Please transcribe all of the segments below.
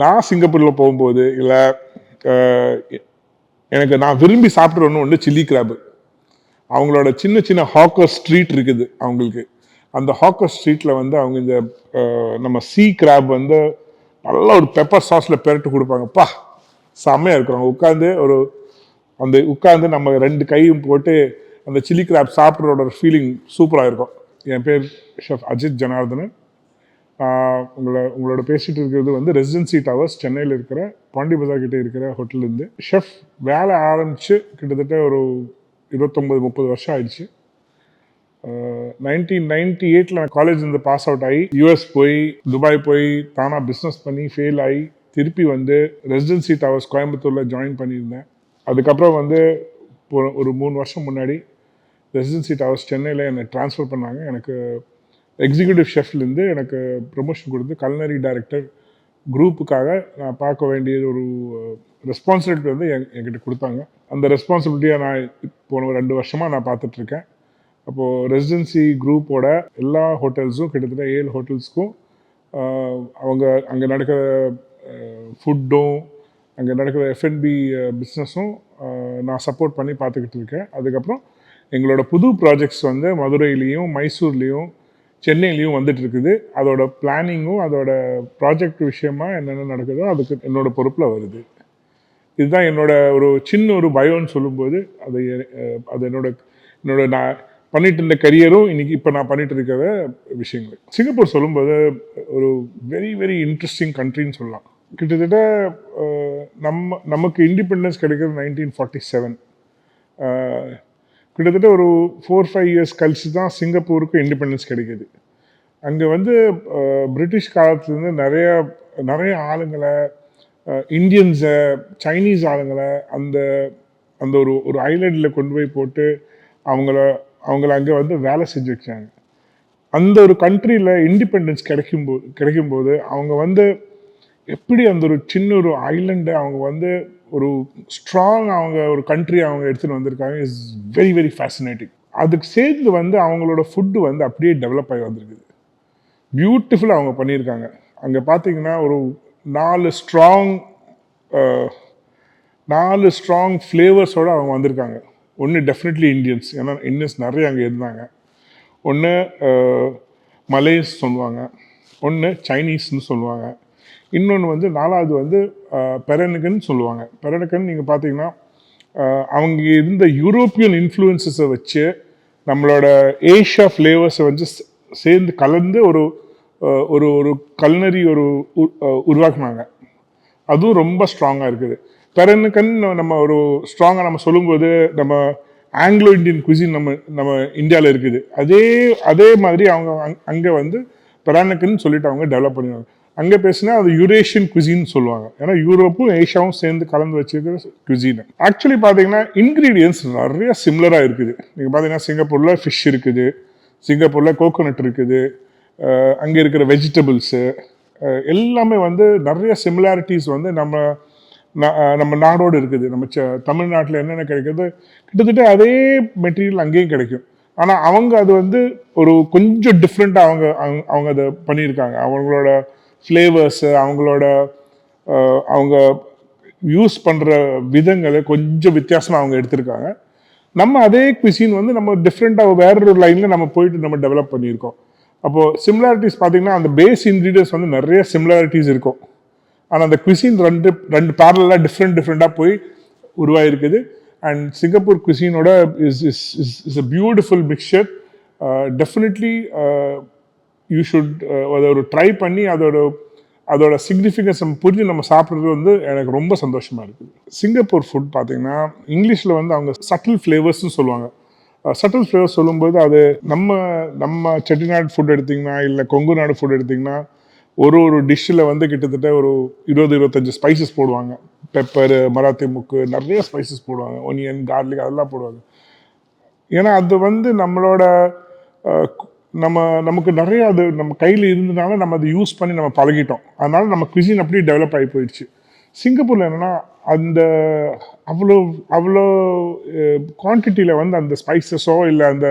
நான் சிங்கப்பூரில் போகும்போது இல்லை எனக்கு நான் விரும்பி சாப்பிட்ற ஒன்று சில்லி கிராப். அவங்களோட சின்ன சின்ன ஹாக்கர் ஸ்ட்ரீட் இருக்குது அவங்களுக்கு. அந்த ஹாக்கர் ஸ்ட்ரீட்டில் வந்து அவங்க இந்த நம்ம சீ கிராப் வந்து நல்லா ஒரு பெப்பர் சாஸில் பெரட்டு கொடுப்பாங்கப்பா, செம்மையாக இருக்கிறாங்க. உட்காந்து நம்ம 2 கையும் போட்டு அந்த சில்லி கிராப் சாப்பிட்றோட ஃபீலிங் சூப்பராக இருக்கும். என் பேர் ஷெஃப் அஜித் ஜனார்தனன். உங்களோட பேசிகிட்டு இருக்கிறது வந்து ரெசிடென்சி டவர்ஸ், சென்னையில் இருக்கிற பாண்டி பஜார் கிட்டே இருக்கிற ஹோட்டல்லேருந்து. ஷெஃப் வேலை ஆரம்பித்து கிட்டத்தட்ட ஒரு 29-30 வருஷம் ஆயிடுச்சு. 1998 நான் காலேஜ்லேருந்து பாஸ் அவுட் ஆகி யூஎஸ் போய் துபாய் போய் தானாக பிஸ்னஸ் பண்ணி ஃபெயில் ஆகி திருப்பி வந்து ரெசிடென்சி டவர்ஸ் கோயம்புத்தூரில் ஜாயின் பண்ணியிருந்தேன். அதுக்கப்புறம் வந்து ஒரு 3 வருஷம் முன்னாடி ரெசிடென்சி டவர்ஸ் சென்னையில் என்னை ட்ரான்ஸ்ஃபர் பண்ணாங்க. எனக்கு எக்ஸிக்யூட்டிவ் ஷெஃப்லேருந்து எனக்கு ப்ரொமோஷன் கொடுத்து கல்னரி டைரக்டர் குரூப்புக்காக நான் பார்க்க வேண்டிய ஒரு ரெஸ்பான்சிபிலிட்டி வந்து என்கிட்ட கொடுத்தாங்க. அந்த ரெஸ்பான்சிபிலிட்டியை நான் போன 2 வருஷமாக நான் பார்த்துட்ருக்கேன். அப்போது ரெசிடென்சி குரூப்போட எல்லா ஹோட்டல்ஸும் கிட்டத்தட்ட 7 ஹோட்டல்ஸ்க்கும் அவங்க அங்கே நடக்கிற ஃபுட்டும் அங்கே நடக்கிற F&B பிஸ்னஸும் நான் சப்போர்ட் பண்ணி பார்த்துக்கிட்டு இருக்கேன். அதுக்கப்புறம் எங்களோட புது ப்ராஜெக்ட்ஸ் வந்து மதுரையிலையும் மைசூர்லேயும் சென்னையிலையும் வந்துட்டு இருக்குது. அதோட பிளானிங்கும் அதோட ப்ராஜெக்ட் விஷயமா என்னென்ன நடக்குதோ அதுக்கு என்னோட பொறுப்பில் வருது. இதுதான் என்னோட ஒரு சின்ன ஒரு பயோன்னு சொல்லும்போது அது என்னோட நான் பண்ணிட்டு இருந்த கரியரும் இன்னைக்கு இப்போ நான் பண்ணிட்டு இருக்கிற விஷயங்கள். சிங்கப்பூர் சொல்லும்போது ஒரு வெரி வெரி இன்ட்ரெஸ்டிங் கண்ட்ரின்னு சொல்லலாம். கிட்டத்தட்ட நமக்கு இண்டிபெண்டன்ஸ் கிடைக்கிறது 1947. கிட்டத்தட்ட ஒரு 4-5 இயர்ஸ் கழிச்சு தான் சிங்கப்பூருக்கு இண்டிபெண்டன்ஸ் கிடைக்கிது. அங்கே வந்து பிரிட்டிஷ் காலத்துலேருந்து நிறைய ஆளுங்களை, இந்தியன்ஸை, சைனீஸ் ஆளுங்களை அந்த ஒரு ஐலண்டில் கொண்டு போய் போட்டு அவங்கள அங்கே வந்து வேலை செஞ்சு வச்சாங்க. அந்த ஒரு கண்ட்ரியில் இண்டிபெண்டன்ஸ் கிடைக்கும்போது அவங்க வந்து எப்படி அந்த ஒரு சின்ன ஒரு ஐலண்டை அவங்க வந்து ஒரு ஸ்ட்ராங் அவங்க ஒரு கண்ட்ரி அவங்க எடுத்துகிட்டு வந்திருக்காங்க. Is very very fascinating. அதுக்கு சேர்ந்து வந்து அவங்களோட ஃபுட்டு வந்து அப்படியே டெவலப் ஆகி வந்திருக்குது. பியூட்டிஃபுல்லாக அவங்க பண்ணியிருக்காங்க. அங்கே பார்த்தீங்கன்னா ஒரு 4 ஸ்ட்ராங் ஃப்ளேவர்ஸோடு அவங்க வந்திருக்காங்க. ஒன்று டெஃபினெட்லி இந்தியன்ஸ், ஏன்னா இந்தியன்ஸ் நிறைய அங்கே இருந்தாங்க. ஒன்று மலேஸ் சொல்லுவாங்க, ஒன்று சைனீஸ்ன்னு சொல்லுவாங்க, இன்னொன்று வந்து 4வது வந்து பெரனுக்குன்னு சொல்லுவாங்க. பெரனுக்குன்னு நீங்கள் பார்த்தீங்கன்னா அவங்க இருந்த யூரோப்பியன் இன்ஃப்ளூயன்ஸஸை வச்சு நம்மளோட ஏஷியா ஃப்ளேவர்ஸை வந்து சேர்ந்து கலந்து ஒரு ஒரு கல்னரி உருவாக்குனாங்க. அதுவும் ரொம்ப ஸ்ட்ராங்காக இருக்குது. பெரனுக்குன்னு நம்ம ஒரு ஸ்ட்ராங்காக நம்ம சொல்லும்போது நம்ம ஆங்கிலோ இண்டியன் குசின் நம்ம இந்தியாவில் இருக்குது. அதே மாதிரி அவங்க அங்கே வந்து பெரனுக்குன்னு சொல்லிட்டு அவங்க டெவலப் பண்ணிடுவாங்க. அங்கே பேசினா அது யூரேஷியன் குசின்னு சொல்லுவாங்க. ஏன்னா யூரோப்பும் ஏஷியாவும் சேர்ந்து கலந்து வச்சுருக்கிற குசின். ஆக்சுவலி பார்த்தீங்கன்னா இன்க்ரீடியன்ஸ் நிறைய சிமிலராக இருக்குது. நீங்கள் பார்த்தீங்கன்னா சிங்கப்பூரில் ஃபிஷ் இருக்குது, சிங்கப்பூரில் கோகோனட் இருக்குது, அங்கே இருக்கிற வெஜிடபிள்ஸு எல்லாமே வந்து நிறைய சிமிலாரிட்டிஸ் வந்து நம்ம நாடோடு இருக்குது. நம்ம தமிழ்நாட்டில் என்னென்ன கிடைக்கிறது கிட்டத்தட்ட அதே மெட்டீரியல் அங்கேயும் கிடைக்கும். ஆனால் அவங்க அது வந்து ஒரு கொஞ்சம் டிஃப்ரெண்ட்டாக அவங்க அதை பண்ணியிருக்காங்க. அவங்களோட ஃப்ளேவர்ஸு அவங்க யூஸ் பண்ணுற விதங்களை கொஞ்சம் வித்தியாசமாக அவங்க எடுத்திருக்காங்க. நம்ம அதே குசின் வந்து நம்ம டிஃப்ரெண்ட்டாக வேற ஒரு லைனில் நம்ம போயிட்டு நம்ம டெவலப் பண்ணியிருக்கோம். அப்போது சிமிலாரிட்டிஸ் பார்த்தீங்கன்னா அந்த பேஸ் இன்க்ரீடியன்ஸ் வந்து நிறைய சிமிலாரிட்டிஸ் இருக்கும். ஆனால் அந்த குசின் ரெண்டு பேரலாக டிஃப்ரெண்ட்டாக போய் உருவாயிருக்குது. அண்ட் சிங்கப்பூர் குசினோட is a beautiful mixture. Definitely you should அதை ஒரு ட்ரை பண்ணி அதோட சிக்னிஃபிகன்ஸ் நம்ம புரிஞ்சு நம்ம சாப்பிட்றது வந்து எனக்கு ரொம்ப சந்தோஷமாக இருக்குது. சிங்கப்பூர் ஃபுட் பார்த்தீங்கன்னா இங்கிலீஷில் வந்து அவங்க சட்டில் ஃப்ளேவர்ஸ்னு சொல்லுவாங்க. சட்டில் ஃப்ளேவர்ஸ் சொல்லும்போது அது நம்ம செட்டிநாடு ஃபுட் எடுத்திங்கன்னா இல்லை கொங்கு நாடு ஃபுட் எடுத்திங்கன்னா ஒரு டிஷ்ஷில் வந்து கிட்டத்தட்ட ஒரு 20-25 ஸ்பைசஸ் போடுவாங்க. பெப்பரு, மராத்தி முக்கு, நிறைய ஸ்பைசஸ் போடுவாங்க, ஒனியன், கார்லிக் அதெல்லாம் போடுவாங்க. ஏன்னா அது வந்து நமக்கு நிறைய அது நம்ம கையில் இருந்ததுனால நம்ம அதை யூஸ் பண்ணி நம்ம பழகிட்டோம். அதனால நம்ம குசின் அப்படியே டெவலப் ஆகி போயிடுச்சு. சிங்கப்பூரில் என்னென்னா அந்த அவ்வளோ குவான்டிட்டியில் வந்து அந்த ஸ்பைசஸோ இல்லை அந்த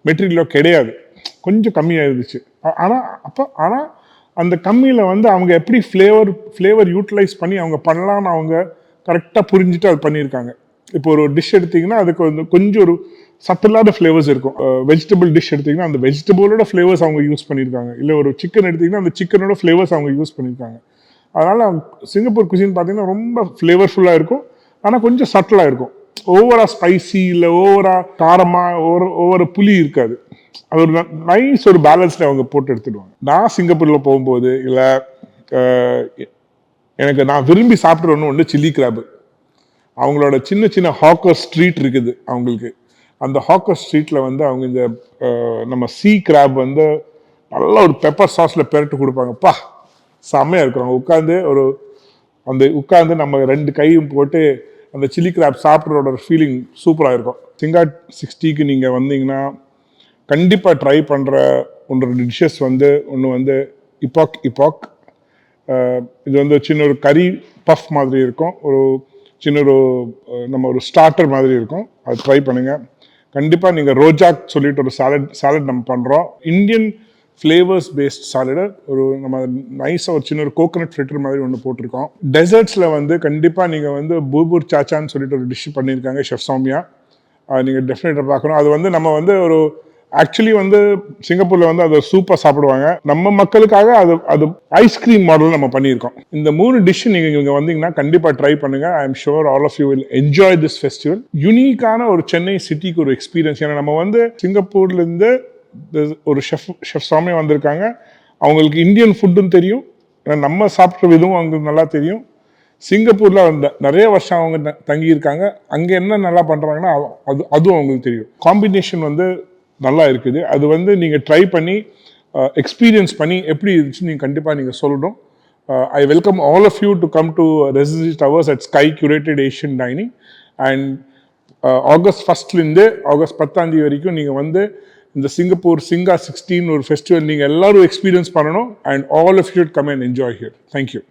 மெட்டீரியலோ கிடையாது, கொஞ்சம் கம்மியாக இருந்துச்சு. ஆனால் அந்த கம்மியில் வந்து அவங்க எப்படி ஃப்ளேவர் யூட்டிலைஸ் பண்ணி அவங்க பண்ணலான்னு அவங்க கரெக்டாக புரிஞ்சுட்டு அது பண்ணியிருக்காங்க. இப்போ ஒரு டிஷ் எடுத்திங்கன்னா அதுக்கு வந்து கொஞ்சம் ஒரு சட்டிலான ஃப்ளேவர்ஸ் இருக்கும். வெஜிடபிள் டிஷ் எடுத்திங்கன்னா அந்த வெஜிடபிளோட ஃப்ளேவர்ஸ் அவங்க யூஸ் பண்ணியிருக்காங்க. இல்லை ஒரு சிக்கன் எடுத்திங்கன்னா அந்த சிக்கனோட ஃப்ளேவர்ஸ் அவங்க யூஸ் பண்ணியிருக்காங்க. அதனால் சிங்கப்பூர் குசின் பார்த்தீங்கன்னா ரொம்ப ஃப்ளேவர்ஃபுல்லாக இருக்கும், ஆனால் கொஞ்சம் சட்டிலாக இருக்கும். ஓவரா ஸ்பைசி இல்லை ஓவரா காரமாக ஓவர புளி இருக்காது. அது ஒரு நைஸ் ஒரு பேலன்ஸ்ல அவங்க போட்டு எடுத்துடுவாங்க. நான் சிங்கப்பூர்ல போகும்போது இல்லை எனக்கு நான் விரும்பி சாப்பிட்றோன்னு ஒன்று சில்லி கிராப். அவங்களோட சின்ன சின்ன ஹாக்கர் ஸ்ட்ரீட் இருக்குது அவங்களுக்கு. அந்த ஹாக்கர் ஸ்ட்ரீட்ல வந்து அவங்க இந்த நம்ம கிராப் வந்து நல்ல ஒரு பெப்பர் சாஸ்ல பெரட்டு கொடுப்பாங்கப்பா, செம்மையா இருக்கிறாங்க. உட்காந்து நம்ம 2 கையும் போட்டு அந்த சில்லி கிராப் சாப்பிட்றோட ஃபீலிங் சூப்பராக இருக்கும். சிங்காட் 60க்கு நீங்கள் வந்தீங்கன்னா கண்டிப்பாக ட்ரை பண்ணுற ஒன்று டிஷ்ஷஸ் வந்து ஒன்று வந்து இப்பாக். இது வந்து சின்ன ஒரு கறி பஃப் மாதிரி இருக்கும், ஒரு சின்ன நம்ம ஒரு ஸ்டார்டர் மாதிரி இருக்கும். அது ட்ரை பண்ணுங்கள் கண்டிப்பாக. நீங்கள் ரோஜாக் சொல்லிட்டு ஒரு சாலட் நம்ம பண்ணுறோம், இந்தியன் ஃப்ளேவர்ஸ் பேஸ்ட் சாலடு. நம்ம நைஸாக ஒரு சின்ன ஒரு கோகனட் ஃப்ளிட்டர் மாதிரி ஒன்று போட்டிருக்கோம். டெசர்ட்ஸில் வந்து கண்டிப்பாக நீங்கள் வந்து பூபூர் சாச்சான்னு சொல்லிட்டு ஒரு டிஷ் பண்ணியிருக்காங்க ஷெஃப் சௌமியா. நீங்கள் டெஃபினட்டாக பார்க்கணும். அது வந்து நம்ம வந்து ஆக்சுவலி வந்து சிங்கப்பூரில் வந்து அதை சூப்பாக சாப்பிடுவாங்க. நம்ம மக்களுக்காக அது ஐஸ்கிரீம் மாடல் நம்ம பண்ணியிருக்கோம். இந்த 3 டிஷ் நீங்கள் இங்கே வந்தீங்கன்னா கண்டிப்பாக ட்ரை பண்ணுங்கள். I am sure all of you will enjoy this festival. யூனிக்கான ஒரு சென்னை சிட்டிக்கு ஒரு எக்ஸ்பீரியன்ஸ். ஏன்னா நம்ம வந்து சிங்கப்பூர்லேருந்து ஒரு ஷெஃப் சாமி வந்திருக்காங்க. அவங்களுக்கு இந்தியன் ஃபுட்டும் தெரியும், நம்ம சாப்பிட்ற விதமும் அவங்களுக்கு நல்லா தெரியும். சிங்கப்பூரில் வந்து நிறைய வருஷம் அவங்க தங்கியிருக்காங்க, அங்கே என்ன நல்லா பண்ணுறாங்கன்னா அதுவும் அவங்களுக்கு தெரியும். காம்பினேஷன் வந்து நல்லா இருக்குது. அது வந்து நீங்கள் ட்ரை பண்ணி எக்ஸ்பீரியன்ஸ் பண்ணி எப்படி இருந்துச்சு நீங்கள் கண்டிப்பாக நீங்கள் சொல்லணும். I welcome all of you to come to Residency Towers at Sky curated Asian dining. And August 1 August 10 வரைக்கும் நீங்கள் வந்து இந்த சிங்கப்பூர் சிங்கா 16 ஒரு ஃபெஸ்டிவல் நீங்கள் எல்லாரும் எக்ஸ்பீரியன்ஸ் பண்ணணும். And all of you come and enjoy here. Thank you.